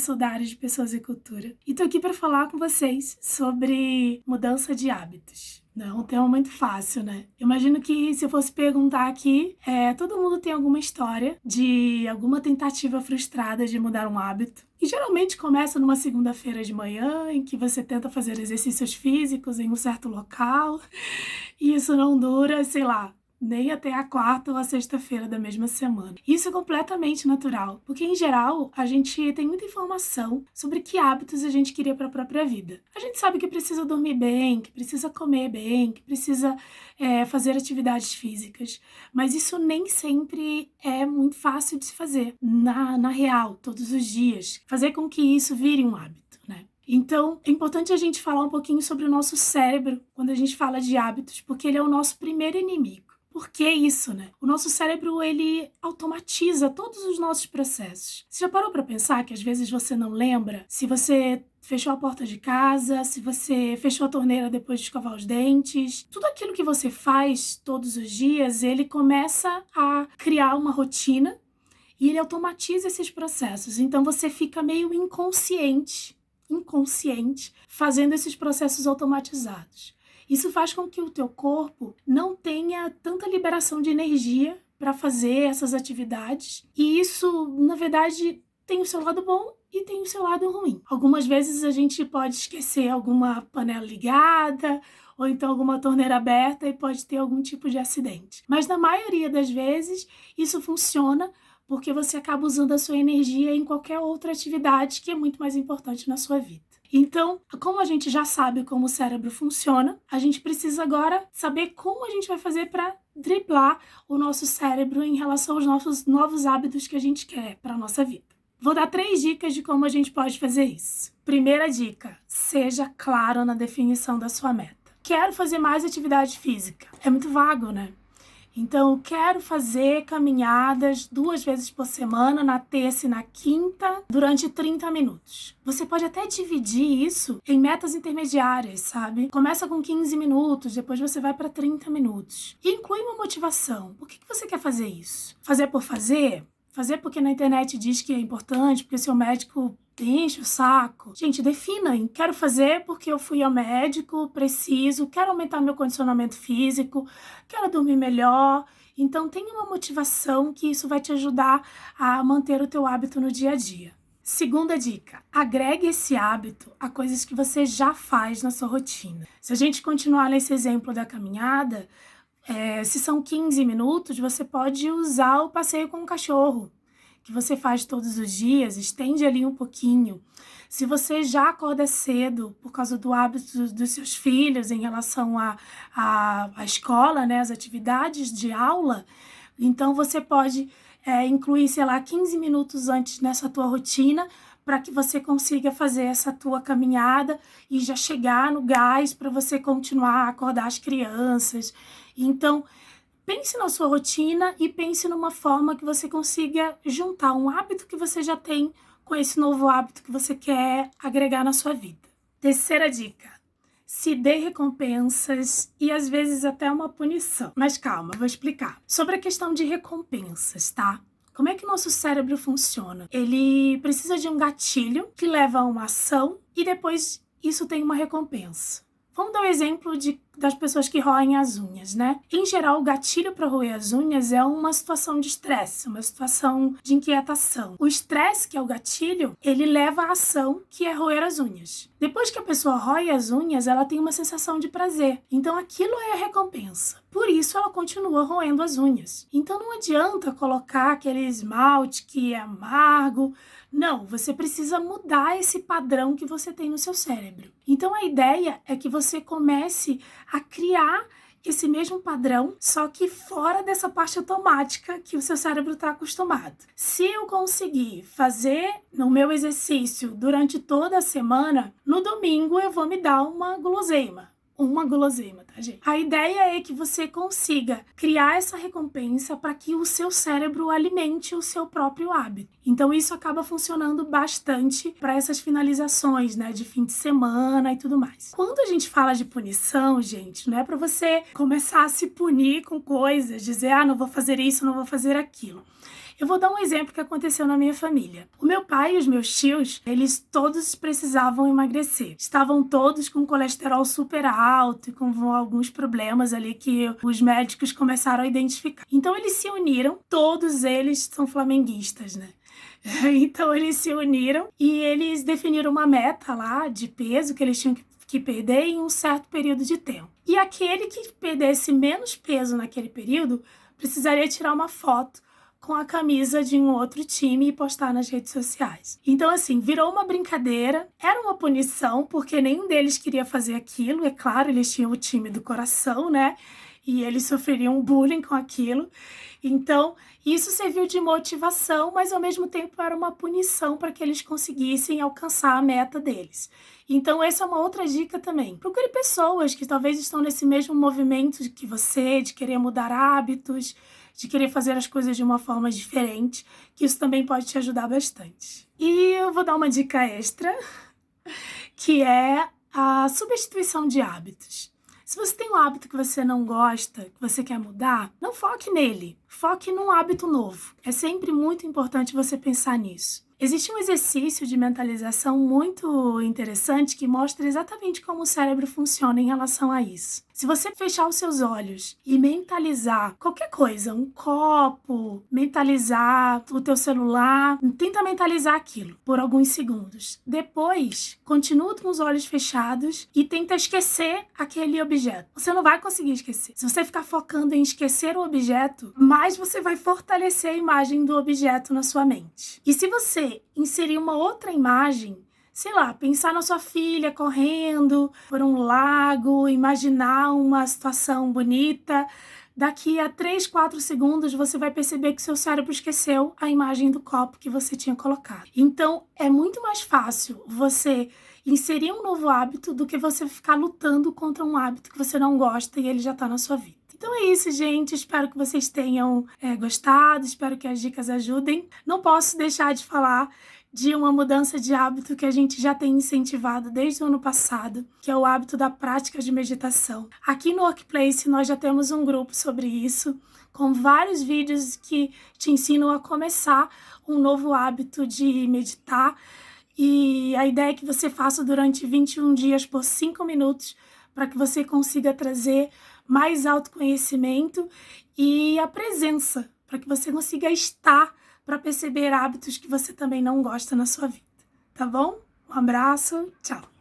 sou da área de Pessoas e Cultura e tô aqui para falar com vocês sobre mudança de hábitos. Não é um tema muito fácil, né? Eu imagino que se eu fosse perguntar aqui, todo mundo tem alguma história de alguma tentativa frustrada de mudar um hábito. E geralmente começa numa segunda-feira de manhã, em que você tenta fazer exercícios físicos em um certo local, e isso não dura, sei lá, nem até a quarta ou a sexta-feira da mesma semana. Isso é completamente natural, porque em geral a gente tem muita informação sobre que hábitos a gente queria para a própria vida. A gente sabe que precisa dormir bem, que precisa comer bem, que precisa fazer atividades físicas, mas isso nem sempre é muito fácil de se fazer na real, todos os dias. Fazer com que isso vire um hábito, né? Então, é importante a gente falar um pouquinho sobre o nosso cérebro quando a gente fala de hábitos, porque ele é o nosso primeiro inimigo. Por que isso, né? O nosso cérebro, ele automatiza todos os nossos processos. Você já parou para pensar que às vezes você não lembra se você fechou a porta de casa, se você fechou a torneira depois de escovar os dentes? Tudo aquilo que você faz todos os dias, ele começa a criar uma rotina e ele automatiza esses processos. Então você fica meio inconsciente, fazendo esses processos automatizados. Isso faz com que o teu corpo não tenha tanta liberação de energia para fazer essas atividades. E isso, na verdade, tem o seu lado bom e tem o seu lado ruim. Algumas vezes a gente pode esquecer alguma panela ligada ou então alguma torneira aberta e pode ter algum tipo de acidente. Mas na maioria das vezes isso funciona porque você acaba usando a sua energia em qualquer outra atividade que é muito mais importante na sua vida. Então, como a gente já sabe como o cérebro funciona, a gente precisa agora saber como a gente vai fazer para driblar o nosso cérebro em relação aos nossos novos hábitos que a gente quer para a nossa vida. Vou dar 3 dicas de como a gente pode fazer isso. Primeira dica, seja claro na definição da sua meta. Quero fazer mais atividade física. É muito vago, né? Então, eu quero fazer caminhadas 2 vezes por semana, na terça e na quinta, durante 30 minutos. Você pode até dividir isso em metas intermediárias, sabe? Começa com 15 minutos, depois você vai para 30 minutos. E inclui uma motivação. Por que você quer fazer isso? Fazer por fazer? Fazer porque na internet diz que é importante, porque seu médico enche o saco. Gente, defina, hein? Quero fazer porque eu fui ao médico, preciso, quero aumentar meu condicionamento físico, quero dormir melhor. Então, tenha uma motivação que isso vai te ajudar a manter o teu hábito no dia a dia. Segunda dica, agregue esse hábito a coisas que você já faz na sua rotina. Se a gente continuar nesse exemplo da caminhada, se são 15 minutos, você pode usar o passeio com o cachorro, que você faz todos os dias, estende ali um pouquinho. Se você já acorda cedo por causa do hábito dos seus filhos em relação à escola, né, as atividades de aula, então você pode incluir, 15 minutos antes nessa tua rotina para que você consiga fazer essa tua caminhada e já chegar no gás para você continuar a acordar as crianças. Então, pense na sua rotina e pense numa forma que você consiga juntar um hábito que você já tem com esse novo hábito que você quer agregar na sua vida. Terceira dica, se dê recompensas e às vezes até uma punição. Mas calma, vou explicar. Sobre a questão de recompensas, tá? Como é que o nosso cérebro funciona? Ele precisa de um gatilho que leva a uma ação e depois isso tem uma recompensa. Vamos dar o exemplo das pessoas que roem as unhas, né? Em geral, o gatilho para roer as unhas é uma situação de estresse, uma situação de inquietação. O estresse, que é o gatilho, ele leva à ação, que é roer as unhas. Depois que a pessoa rói as unhas, ela tem uma sensação de prazer. Então, aquilo é a recompensa. Por isso, ela continua roendo as unhas. Então, não adianta colocar aquele esmalte que é amargo. Não, você precisa mudar esse padrão que você tem no seu cérebro. Então, a ideia é que você comece a criar esse mesmo padrão, só que fora dessa parte automática que o seu cérebro está acostumado. Se eu conseguir fazer no meu exercício durante toda a semana, no domingo eu vou me dar uma guloseima, tá, gente? A ideia é que você consiga criar essa recompensa para que o seu cérebro alimente o seu próprio hábito. Então isso acaba funcionando bastante para essas finalizações, né, de fim de semana e tudo mais. Quando a gente fala de punição, gente, não é para você começar a se punir com coisas, dizer, não vou fazer isso, não vou fazer aquilo. Eu vou dar um exemplo que aconteceu na minha família. O meu pai e os meus tios, eles todos precisavam emagrecer. Estavam todos com colesterol super alto e com alguns problemas ali que os médicos começaram a identificar. Então eles se uniram, todos eles são flamenguistas, né? Então eles se uniram e eles definiram uma meta lá de peso que eles tinham que perder em um certo período de tempo. E aquele que perdesse menos peso naquele período precisaria tirar uma foto com a camisa de um outro time e postar nas redes sociais. Então, assim, virou uma brincadeira, era uma punição, porque nenhum deles queria fazer aquilo, é claro, eles tinham o time do coração, né? E eles sofreriam bullying com aquilo. Então, isso serviu de motivação, mas ao mesmo tempo era uma punição para que eles conseguissem alcançar a meta deles. Então, essa é uma outra dica também. Procure pessoas que talvez estão nesse mesmo movimento que você, de querer mudar hábitos, de querer fazer as coisas de uma forma diferente, que isso também pode te ajudar bastante. E eu vou dar uma dica extra, que é a substituição de hábitos. Se você tem um hábito que você não gosta, que você quer mudar, não foque nele. Foque num hábito novo. É sempre muito importante você pensar nisso. Existe um exercício de mentalização muito interessante que mostra exatamente como o cérebro funciona em relação a isso. Se você fechar os seus olhos e mentalizar qualquer coisa, um copo, mentalizar o teu celular, tenta mentalizar aquilo por alguns segundos. Depois, continua com os olhos fechados e tenta esquecer aquele objeto. Você não vai conseguir esquecer. Se você ficar focando em esquecer o objeto, mais você vai fortalecer a imagem do objeto na sua mente. E se você inserir uma outra imagem, sei lá, pensar na sua filha correndo por um lago, imaginar uma situação bonita, daqui a 3, 4 segundos você vai perceber que seu cérebro esqueceu a imagem do copo que você tinha colocado. Então, é muito mais fácil você inserir um novo hábito do que você ficar lutando contra um hábito que você não gosta e ele já está na sua vida. Então é isso, gente. Espero que vocês tenham gostado, espero que as dicas ajudem. Não posso deixar de falar de uma mudança de hábito que a gente já tem incentivado desde o ano passado, que é o hábito da prática de meditação. Aqui no Workplace nós já temos um grupo sobre isso, com vários vídeos que te ensinam a começar um novo hábito de meditar. E a ideia é que você faça durante 21 dias por 5 minutos, para que você consiga trazer mais autoconhecimento e a presença, para que você consiga estar para perceber hábitos que você também não gosta na sua vida, tá bom? Um abraço, tchau!